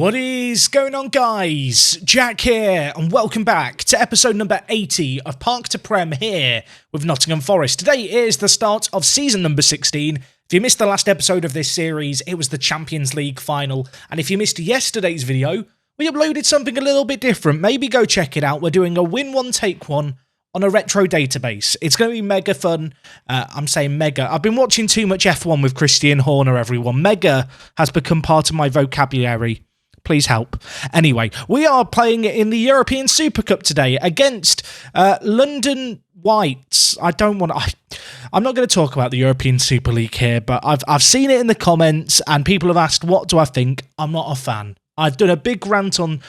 What is going on, guys? Jack here, and welcome back to episode number 80 of Park to Prem here with Nottingham Forest. Today is the start of season number 16. If you missed the last episode of this series, it was the Champions League final, and if you missed yesterday's video, we uploaded something a little bit different. Maybe go check it out. We're doing a win one, take one on a retro database. It's going to be mega fun. I'm saying mega. I've been watching too much F1 with Christian Horner, everyone. Mega has become part of my vocabulary. Please help. Anyway, we are playing in the European Super Cup today against London Whites. I'm not going to talk about the European Super League here, but I've seen it in the comments and people have asked, what do I think? I'm not a fan. I've done a big rant on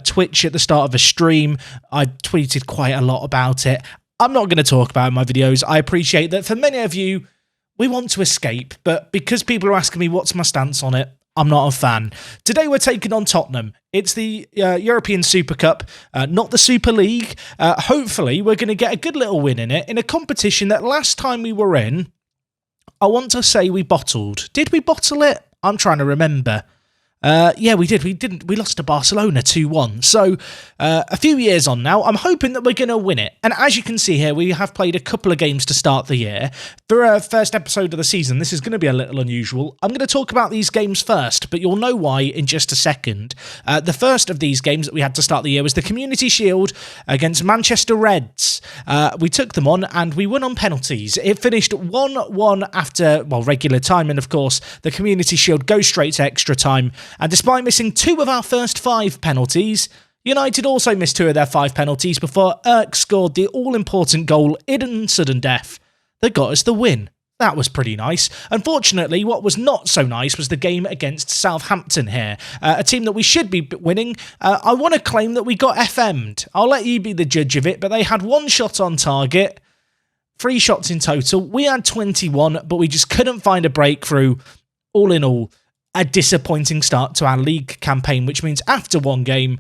Twitch at the start of a stream. I tweeted quite a lot about it. I'm not going to talk about it in my videos. I appreciate that for many of you, we want to escape, but because people are asking me what's my stance on it, I'm not a fan. Today we're taking on Tottenham. It's the European Super Cup, not the Super League. Hopefully we're going to get a good little win in it, in a competition that last time we were in, I want to say we bottled. Did we bottle it? I'm trying to remember. Yeah, we did. We lost to Barcelona 2-1. So, a few years on now, I'm hoping that we're going to win it. And as you can see here, we have played a couple of games to start the year. For our first episode of the season, this is going to be a little unusual. I'm going to talk about these games first, but you'll know why in just a second. The first of these games that we had to start the year was the Community Shield against Manchester Reds. We took them on and we won on penalties. It finished 1-1 after, regular time. And of course, the Community Shield goes straight to extra time. And despite missing 2 of our first 5 penalties, United also missed 2 of their 5 penalties before Erk scored the all-important goal in sudden death that got us the win. That was pretty nice. Unfortunately, what was not so nice was the game against Southampton here, a team that we should be winning. I want to claim that we got FM'd. I'll let you be the judge of it, but they had 1 shot on target, 3 shots in total. We had 21, but we just couldn't find a breakthrough. All in all, a disappointing start to our league campaign, which means after 1 game,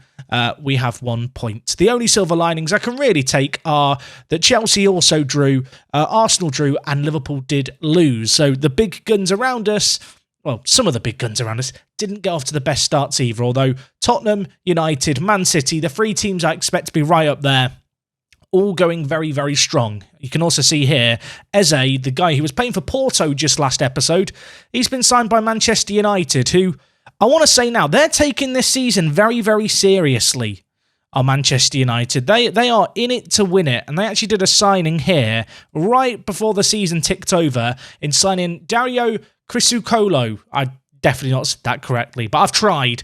we have 1 point. The only silver linings I can really take are that Chelsea also drew, Arsenal drew, and Liverpool did lose. So the big guns around us, well, some of the big guns around us, didn't get off to the best starts either, although Tottenham, United, Man City, the 3 teams I expect to be right up there, all going very, very strong. You can also see here, Eze, the guy who was playing for Porto just last episode, he's been signed by Manchester United, who, I want to say now, they're taking this season very, very seriously, are Manchester United. They are in it to win it, and they actually did a signing here right before the season ticked over in signing Dario Criscuolo. I definitely not said that correctly, but I've tried.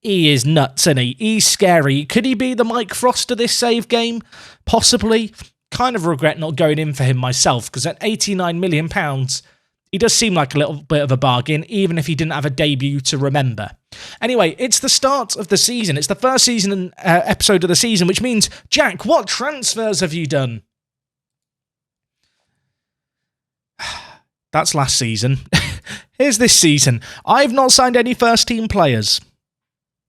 He is nuts, isn't he? He's scary. Could he be the Mike Frost of this save game? Possibly. Kind of regret not going in for him myself, because at £89 million, he does seem like a little bit of a bargain, even if he didn't have a debut to remember. Anyway, it's the start of the season. It's the first season episode of the season, which means, Jack, what transfers have you done? That's last season. Here's this season. I've not signed any first-team players.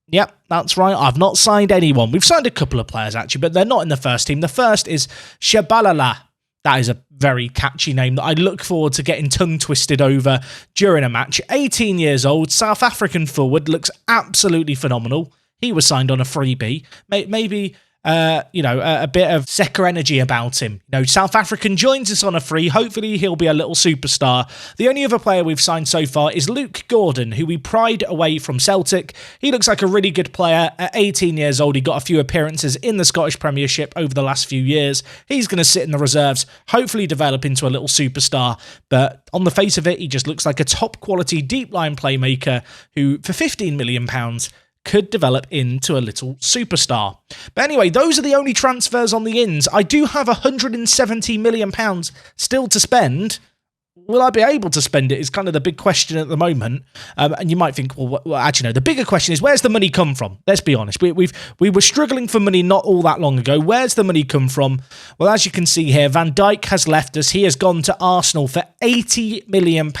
Yep, that's right. I've not signed anyone. We've signed a couple of players, actually, but they're not in the first team. The first is Shabalala. That is a very catchy name that I look forward to getting tongue-twisted over during a match. 18 years old, South African forward, looks absolutely phenomenal. He was signed on a freebie. Maybe a bit of Seca energy about him. South African joins us on a free. Hopefully he'll be a little superstar. The only other player we've signed so far is Luke Gordon, who we pried away from Celtic. He looks like a really good player. At 18 years old, he got a few appearances in the Scottish Premiership over the last few years. He's going to sit in the reserves, hopefully develop into a little superstar. But on the face of it, he just looks like a top-quality deep-line playmaker who, for £15 million, could develop into a little superstar. But anyway, those are the only transfers on the ins. I do have £170 million still to spend. Will I be able to spend it is kind of the big question at the moment. And you might think, actually, no, the bigger question is, where's the money come from? Let's be honest. We were struggling for money not all that long ago. Where's the money come from? Well, as you can see here, Van Dijk has left us. He has gone to Arsenal for £80 million.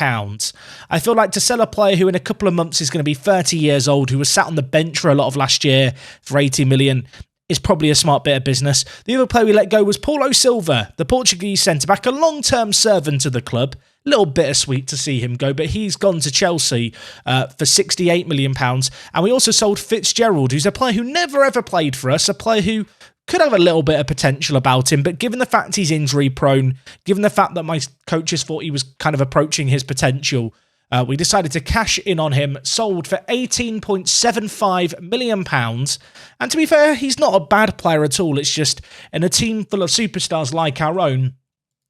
I feel like to sell a player who in a couple of months is going to be 30 years old, who was sat on the bench for a lot of last year for £80 million, is probably a smart bit of business. The other player we let go was Paulo Silva, the Portuguese centre-back, a long-term servant of the club. little bittersweet to see him go, but he's gone to Chelsea for £68 million. And we also sold Fitzgerald, who's a player who never ever played for us, a player who could have a little bit of potential about him, but given the fact he's injury prone, given the fact that my coaches thought he was kind of approaching his potential, we decided to cash in on him, sold for £18.75 million. And to be fair, he's not a bad player at all. It's just in a team full of superstars like our own,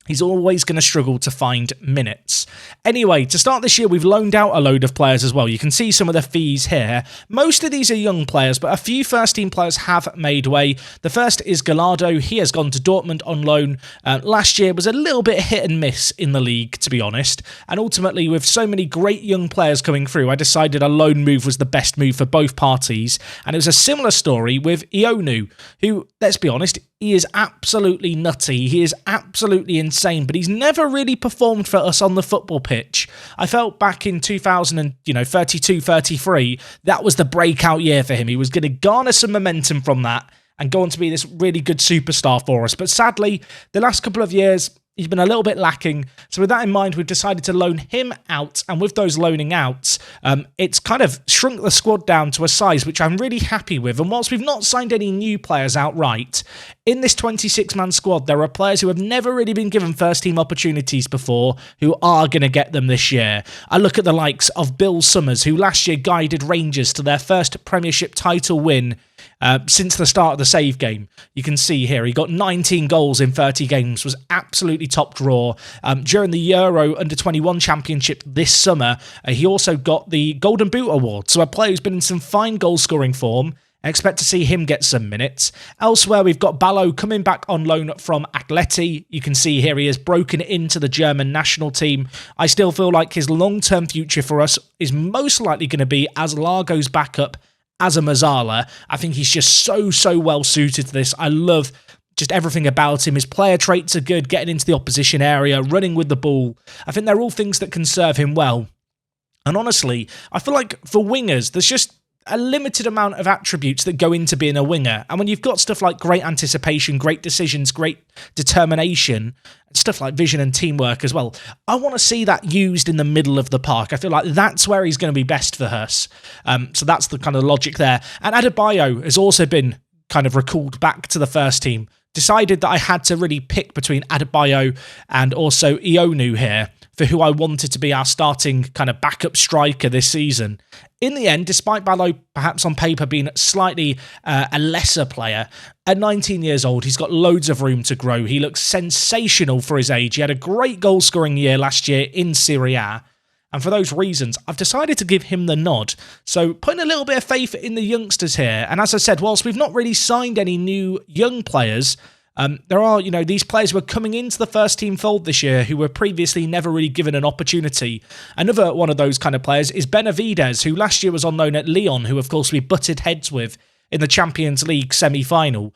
he's always going to struggle to find minutes. Anyway, to start this year, we've loaned out a load of players as well. You can see some of the fees here. Most of these are young players, but a few first-team players have made way. The first is Gallardo. He has gone to Dortmund on loan. Last year was a little bit hit and miss in the league, to be honest. And ultimately, with so many great young players coming through, I decided a loan move was the best move for both parties. And it was a similar story with Ionu, who, let's be honest, he is absolutely nutty. He is absolutely insane, but he's never really performed for us on the football pitch. I felt back in 2032, 33, that was the breakout year for him. He was going to garner some momentum from that and go on to be this really good superstar for us. But sadly, the last couple of years, he's been a little bit lacking. So with that in mind, we've decided to loan him out. And with those loaning outs, it's kind of shrunk the squad down to a size which I'm really happy with. And whilst we've not signed any new players outright, in this 26-man squad, there are players who have never really been given first-team opportunities before who are going to get them this year. I look at the likes of Bill Summers, who last year guided Rangers to their first Premiership title win since the start of the save game. You can see here, he got 19 goals in 30 games, was absolutely top draw. During the Euro Under-21 Championship this summer, he also got the Golden Boot Award. So a player who's been in some fine goal-scoring form. I expect to see him get some minutes. Elsewhere, we've got Ballo coming back on loan from Atleti. You can see here he has broken into the German national team. I still feel like his long-term future for us is most likely going to be as Largo's backup as a Mazzala. I think he's just so well suited to this. I love just everything about him. His player traits are good, getting into the opposition area, running with the ball. I think they're all things that can serve him well. And honestly, I feel like for wingers, there's just a limited amount of attributes that go into being a winger. And when you've got stuff like great anticipation, great decisions, great determination, stuff like vision and teamwork as well, I want to see that used in the middle of the park. I feel like that's where he's going to be best for us. So that's the kind of logic there. And Adebayo has also been kind of recalled back to the first team. Decided that I had to really pick between Adebayo and also Ionu here for who I wanted to be our starting kind of backup striker this season. In the end, despite Ballo perhaps on paper being slightly a lesser player, at 19 years old, he's got loads of room to grow. He looks sensational for his age. He had a great goal-scoring year last year in Serie A. And for those reasons, I've decided to give him the nod. So putting a little bit of faith in the youngsters here. And as I said, whilst we've not really signed any new young players, there are, these players who are coming into the first team fold this year who were previously never really given an opportunity. Another one of those kind of players is Benavides, who last year was on loan at Lyon, who of course we butted heads with in the Champions League semi-final.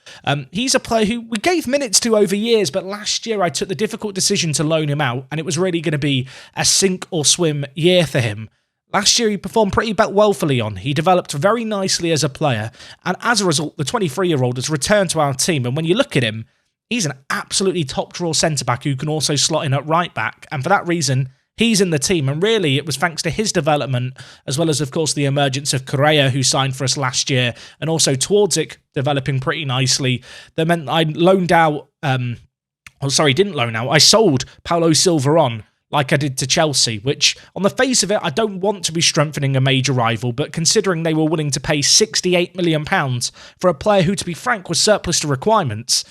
He's a player who we gave minutes to over years, but last year I took the difficult decision to loan him out, and it was really going to be a sink or swim year for him. Last year, he performed pretty well for Lyon. He developed very nicely as a player, and as a result, the 23-year-old has returned to our team, and when you look at him, he's an absolutely top-draw centre-back who can also slot in at right-back, and for that reason, he's in the team, and really, it was thanks to his development, as well as, of course, the emergence of Correa, who signed for us last year, and also Twardzik developing pretty nicely, that meant I loaned out, didn't loan out, I sold Paulo Silva on, like I did to Chelsea, which, on the face of it, I don't want to be strengthening a major rival, but considering they were willing to pay £68 million for a player who, to be frank, was surplus to requirements,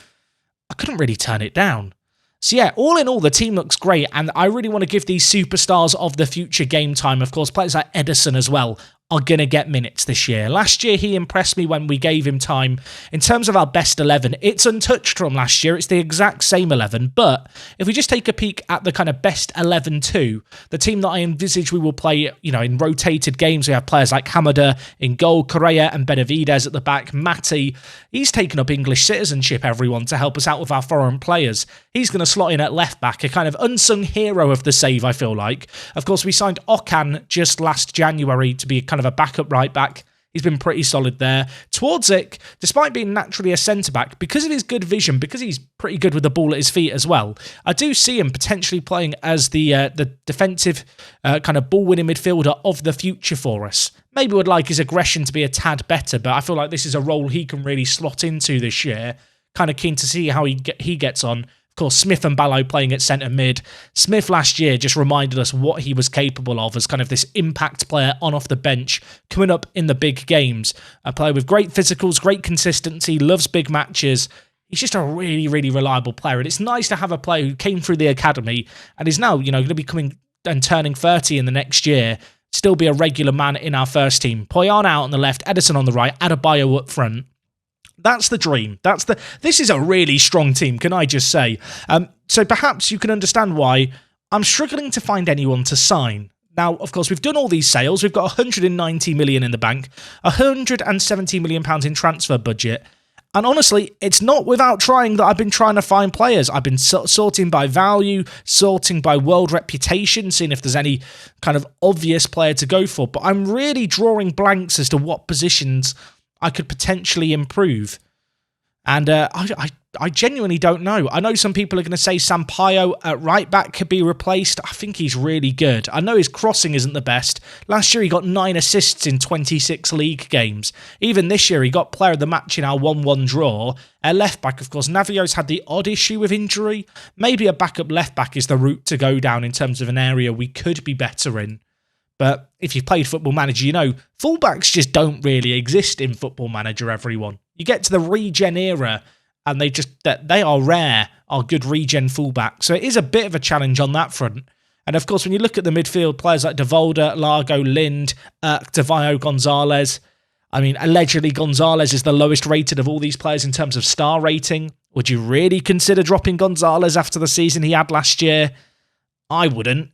I couldn't really turn it down. So yeah, all in all, the team looks great, and I really want to give these superstars of the future game time. Of course, players like Edison as well are going to get minutes this year. Last year, he impressed me when we gave him time. In terms of our best 11, it's untouched from last year. It's the exact same 11. But if we just take a peek at the kind of best 11 too, the team that I envisage we will play, in rotated games, we have players like Hamada in goal, Correa and Benavides at the back. Matti, he's taken up English citizenship, everyone, to help us out with our foreign players. He's going to slot in at left back, a kind of unsung hero of the save, I feel like. Of course, we signed Okan just last January to be kind of a backup right back. He's been pretty solid there. Twardzik, despite being naturally a centre-back, because of his good vision, because he's pretty good with the ball at his feet as well, I do see him potentially playing as the defensive kind of ball-winning midfielder of the future for us. Maybe would like his aggression to be a tad better, but I feel like this is a role he can really slot into this year. Kind of keen to see how he gets on. Of course, Smith and Ballo playing at centre mid. Smith last year just reminded us what he was capable of as kind of this impact player on off the bench, coming up in the big games. A player with great physicals, great consistency, loves big matches. He's just a really, really reliable player. And it's nice to have a player who came through the academy and is now, going to be coming and turning 30 in the next year, still be a regular man in our first team. Poyana out on the left, Edison on the right, Adebayo up front. That's the dream. This is a really strong team, can I just say? So perhaps you can understand why I'm struggling to find anyone to sign. Now, of course, we've done all these sales. We've got 190 million in the bank, 170 million pounds in transfer budget. And honestly, it's not without trying that I've been trying to find players. I've been sorting by value, sorting by world reputation, seeing if there's any kind of obvious player to go for. But I'm really drawing blanks as to what positions I could potentially improve. And I genuinely don't know. I know some people are going to say Sampaio at right back could be replaced. I think he's really good. I know his crossing isn't the best. Last year he got 9 assists in 26 league games. Even this year he got player of the match in our 1-1 draw. At left back, of course, Navio's had the odd issue with injury. Maybe a backup left back is the route to go down in terms of an area we could be better in. But if you've played Football Manager, you know, fullbacks just don't really exist in Football Manager, everyone. You get to the regen era, and they are rare, are good regen fullbacks. So it is a bit of a challenge on that front. And of course, when you look at the midfield, players like De Volder, Largo, Lind, Tavayo, Gonzalez. I mean, allegedly Gonzalez is the lowest rated of all these players in terms of star rating. Would you really consider dropping Gonzalez after the season he had last year? I wouldn't.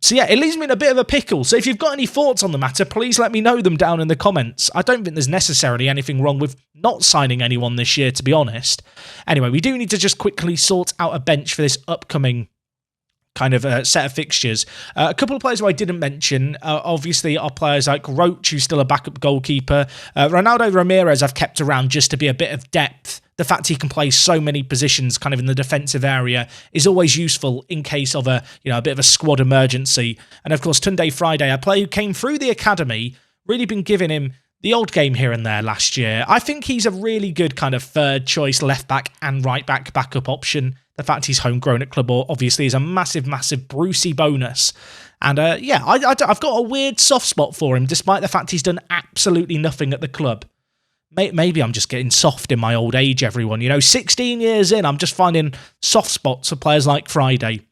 So yeah, it leaves me in a bit of a pickle. So if you've got any thoughts on the matter, please let me know them down in the comments. I don't think there's necessarily anything wrong with not signing anyone this year, to be honest. Anyway, we do need to just quickly sort out a bench for this upcoming kind of set of fixtures. A couple of players who I didn't mention, obviously, are players like Roach, who's still a backup goalkeeper. Ronaldo Ramirez I've kept around just to be a bit of depth. The fact he can play so many positions kind of in the defensive area is always useful in case of a bit of a squad emergency. And of course, Tunde Friday, a player who came through the academy, really been giving him the old game here and there last year. I think he's a really good kind of third choice left back and right back backup option. The fact he's homegrown at club obviously is a massive, massive Brucey bonus. And I've got a weird soft spot for him, despite the fact he's done absolutely nothing at the club. Maybe I'm just getting soft in my old age, everyone. 16 years in, I'm just finding soft spots for players like Friday.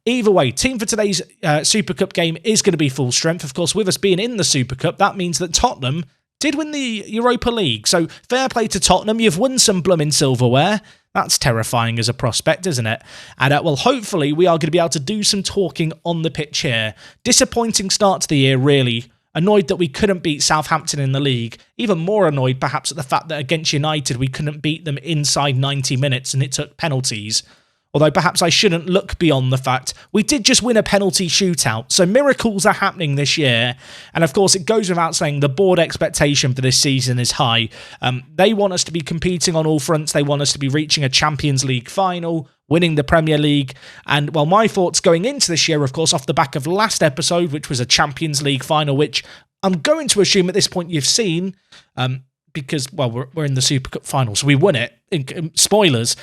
Either way, team for today's Super Cup game is going to be full strength. Of course, with us being in the Super Cup, that means that Tottenham did win the Europa League. So fair play to Tottenham. You've won some blooming silverware. That's terrifying as a prospect, isn't it? And hopefully we are going to be able to do some talking on the pitch here. Disappointing start to the year, really. Annoyed that we couldn't beat Southampton in the league. Even more annoyed, perhaps, at the fact that against United, we couldn't beat them inside 90 minutes and it took penalties. Although perhaps I shouldn't look beyond the fact we did just win a penalty shootout. So miracles are happening this year. And of course, it goes without saying the board expectation for this season is high. They want us to be competing on all fronts. They want us to be reaching a Champions League final, winning the Premier League. And, well, my thoughts going into this year, of course, off the back of last episode, which was a Champions League final, which I'm going to assume at this point you've seen, because, well, we're in the Super Cup final, so we won it. Spoilers.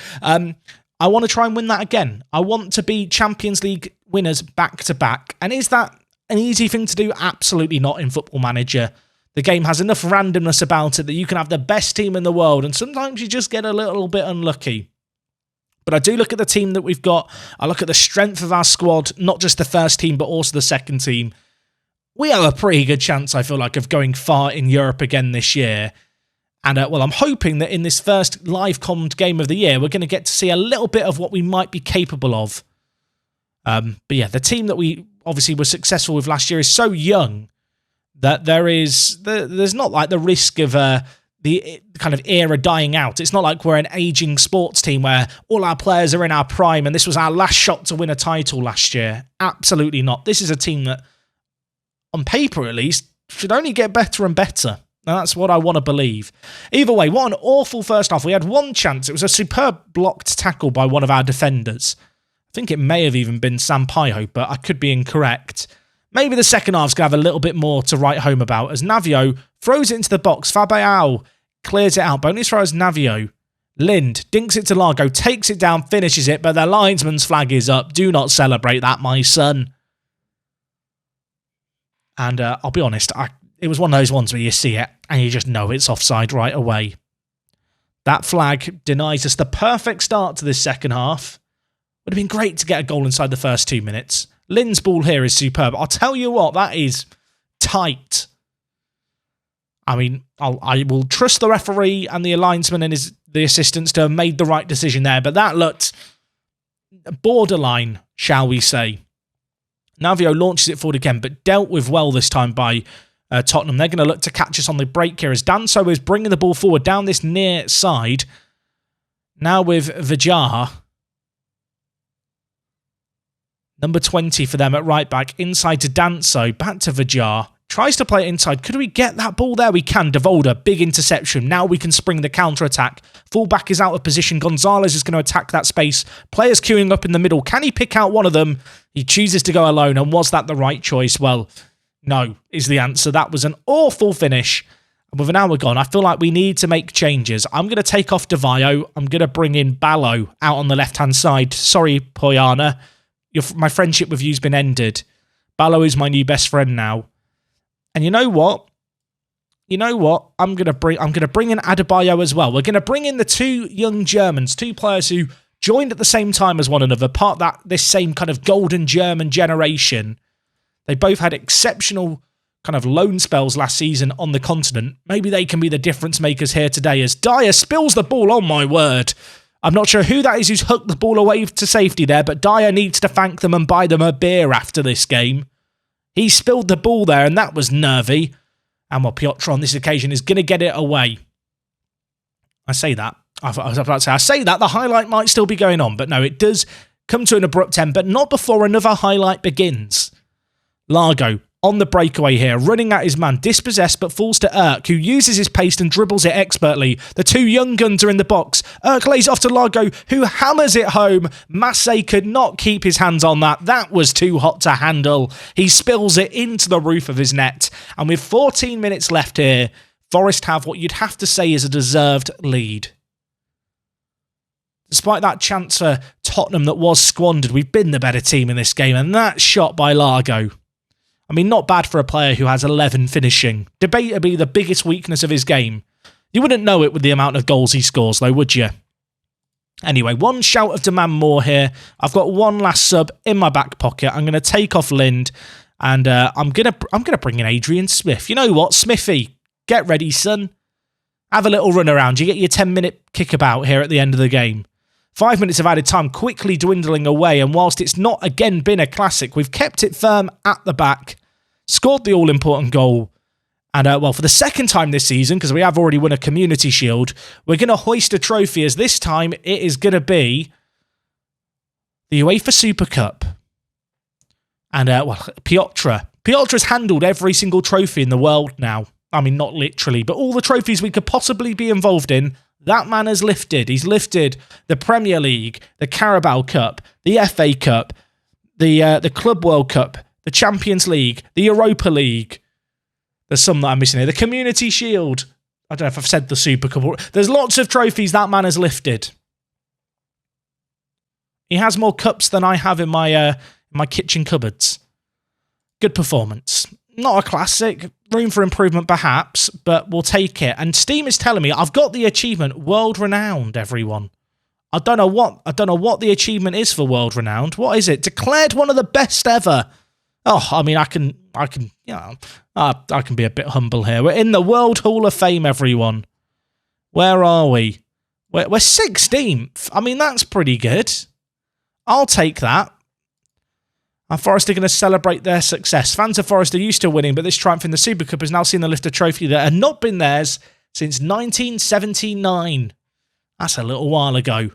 I want to try and win that again. I want to be Champions League winners back to back. And is that an easy thing to do? Absolutely not in Football Manager. The game has enough randomness about it that you can have the best team in the world, and sometimes you just get a little bit unlucky. But I do look at the team that we've got. I look at the strength of our squad, not just the first team, but also the second team. We have a pretty good chance, I feel like, of going far in Europe again this year. And, well, I'm hoping that in this first live-commed game of the year, we're going to get to see a little bit of what we might be capable of. But yeah, the team that we obviously were successful with last year is so young that there's not like the risk of the kind of era dying out. It's not like we're an aging sports team where all our players are in our prime and this was our last shot to win a title last year. Absolutely not. This is a team that, on paper at least, should only get better and better. And that's what I want to believe. Either way, what an awful first half. We had one chance. It was a superb blocked tackle by one of our defenders. I think it may have even been Sampaio, but I could be incorrect. Maybe the second half's going to have a little bit more to write home about as Navio throws it into the box. Fabiao clears it out. Bonus throw as Navio. Lind dinks it to Largo, takes it down, finishes it, but the linesman's flag is up. Do not celebrate that, my son. And I'll be honest, it was one of those ones where you see it and you just know it's offside right away. That flag denies us the perfect start to this second half. Would have been great to get a goal inside the first 2 minutes. Lind's ball here is superb. I'll tell you what, that is tight. I mean, I will trust the referee and the linesman and the assistants to have made the right decision there, but that looked borderline, shall we say. Navio launches it forward again, but dealt with well this time by Tottenham. They're going to look to catch us on the break here as Danso is bringing the ball forward down this near side. Now with Vijar. Number 20 for them at right back. Inside to Danso. Back to Vijar. Tries to play it inside. Could we get that ball there? We can. Devolder, big interception. Now we can spring the counter-attack. Fullback is out of position. Gonzalez is going to attack that space. Players queuing up in the middle. Can he pick out one of them? He chooses to go alone. And was that the right choice? Well, no, is the answer. That was an awful finish. And with an hour gone, I feel like we need to make changes. I'm going to take off DeVio. I'm going to bring in Ballo out on the left-hand side. Sorry, Poyana. My friendship with you's been ended. Ballo is my new best friend now. And you know what? I'm gonna bring in Adebayo as well. We're gonna bring in the two young Germans, two players who joined at the same time as one another, part of this same kind of golden German generation. They both had exceptional kind of loan spells last season on the continent. Maybe they can be the difference makers here today as Dyer spills the ball. Oh my word. I'm not sure who that is who's hooked the ball away to safety there, but Dyer needs to thank them and buy them a beer after this game. He spilled the ball there, and that was nervy. And Piotr on this occasion is going to get it away. I say that. I was about to say, I say that. The highlight might still be going on, but no, it does come to an abrupt end, but not before another highlight begins. Largo on the breakaway here, running at his man, dispossessed but falls to Urk, who uses his pace and dribbles it expertly. The two young guns are in the box. Urk lays off to Largo, who hammers it home. Massey could not keep his hands on that. That was too hot to handle. He spills it into the roof of his net. And with 14 minutes left here, Forest have what you'd have to say is a deserved lead. Despite that chance for Tottenham that was squandered, we've been the better team in this game, and that shot by Largo. I mean, not bad for a player who has 11 finishing. Debatably the biggest weakness of his game. You wouldn't know it with the amount of goals he scores, though, would you? Anyway, one shout of demand more here. I've got one last sub in my back pocket. I'm going to take off Lind, and I'm gonna bring in Adrian Smith. You know what, Smithy? Get ready, son. Have a little run around. You get your 10-minute kickabout here at the end of the game. 5 minutes of added time quickly dwindling away, and whilst it's not again been a classic, we've kept it firm at the back. Scored the all-important goal. And, well, for the second time this season, because we have already won a Community Shield, we're going to hoist a trophy, as this time it is going to be the UEFA Super Cup. And, well, Piotr's handled every single trophy in the world now. I mean, not literally, but all the trophies we could possibly be involved in, that man has lifted. He's lifted the Premier League, the Carabao Cup, the FA Cup, the Club World Cup, the Champions League, the Europa League. There's some that I'm missing here. The Community Shield. I don't know if I've said the Super Cup. There's lots of trophies that man has lifted. He has more cups than I have in my kitchen cupboards. Good performance. Not a classic. Room for improvement perhaps, but we'll take it. And Steam is telling me I've got the achievement world renowned, everyone. I don't know what the achievement is for world renowned. What is it? Declared one of the best ever. Oh, I mean, I can be a bit humble here. We're in the World Hall of Fame, everyone. Where are we? We're 16th. I mean, that's pretty good. I'll take that. And Forest are going to celebrate their success. Fans of Forest are used to winning, but this triumph in the Super Cup has now seen them lift a trophy that had not been theirs since 1979. That's a little while ago.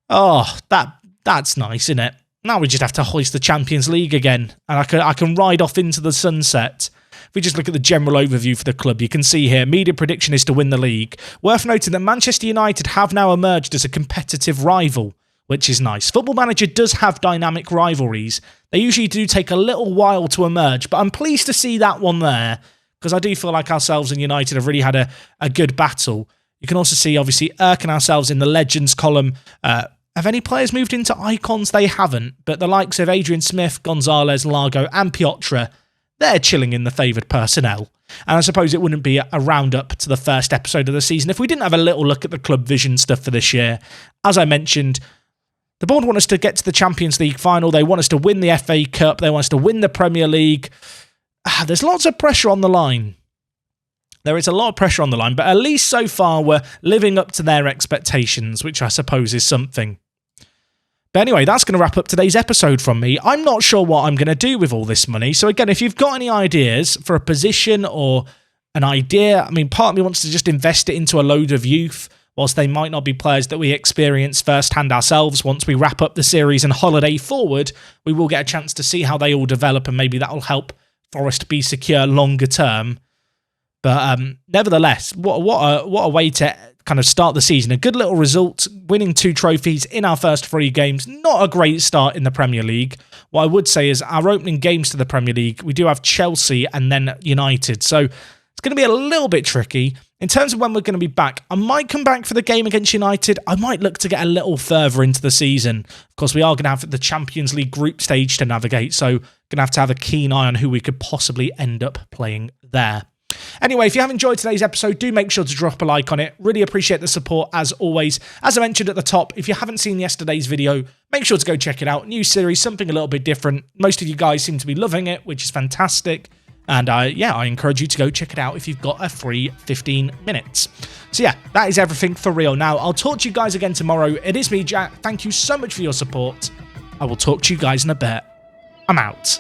Oh, that's nice, isn't it? Now we just have to hoist the Champions League again, and I can ride off into the sunset. If we just look at the general overview for the club, you can see here, media prediction is to win the league. Worth noting that Manchester United have now emerged as a competitive rival, which is nice. Football Manager does have dynamic rivalries. They usually do take a little while to emerge, but I'm pleased to see that one there, because I do feel like ourselves and United have really had a good battle. You can also see, obviously, Erk and ourselves in the Legends column. Have any players moved into Icons? They haven't, but the likes of Adrian Smith, Gonzalez, Largo and Piotr, they're chilling in the favoured personnel. And I suppose it wouldn't be a roundup to the first episode of the season if we didn't have a little look at the club vision stuff for this year. As I mentioned, the board want us to get to the Champions League final. They want us to win the FA Cup. They want us to win the Premier League. There's lots of pressure on the line. There is a lot of pressure on the line, but at least so far we're living up to their expectations, which I suppose is something. But anyway, that's going to wrap up today's episode from me. I'm not sure what I'm going to do with all this money. So again, if you've got any ideas for a position or an idea, I mean, part of me wants to just invest it into a load of youth, whilst they might not be players that we experience firsthand ourselves. Once we wrap up the series and holiday forward, we will get a chance to see how they all develop, and maybe that will help Forest be secure longer term. But nevertheless, what a way to kind of start the season. A good little result, winning 2 trophies in our first 3 games. Not a great start in the Premier League. What I would say is our opening games to the Premier League, we do have Chelsea and then United. So it's going to be a little bit tricky. In terms of when we're going to be back, I might come back for the game against United. I might look to get a little further into the season. Of course, we are going to have the Champions League group stage to navigate, so going to have a keen eye on who we could possibly end up playing there. Anyway, if you have enjoyed today's episode, do make sure to drop a like on it. Really appreciate the support as always. As I mentioned at the top, if you haven't seen yesterday's video, make sure to go check it out. New series, something a little bit different. Most of you guys seem to be loving it, which is fantastic. And I encourage you to go check it out if you've got a free 15 minutes. So yeah, that is everything for real now. I'll talk to you guys again tomorrow. It is me, Jack. Thank you so much for your support. I will talk to you guys in a bit. I'm out.